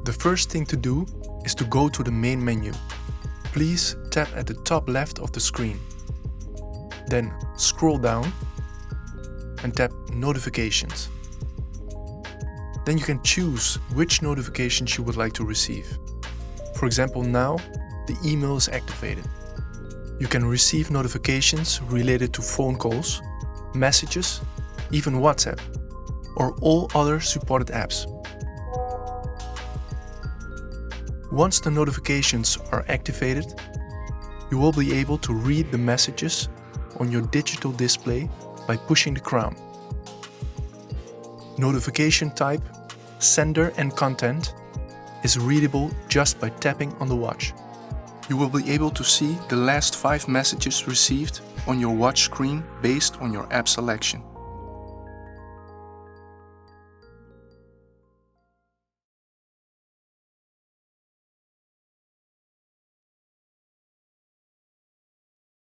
The first thing to do is to go to the main menu. Please tap at the top left of the screen. Then scroll down and tap Notifications. Then you can choose which notifications you would like to receive. For example, now the email is activated. You can receive notifications related to phone calls, messages, even WhatsApp, or all other supported apps. Once the notifications are activated, you will be able to read the messages on your digital display by pushing the crown. Notification type, sender and content is readable just by tapping on the watch. You will be able to see the last 5 messages received on your watch screen based on your app selection.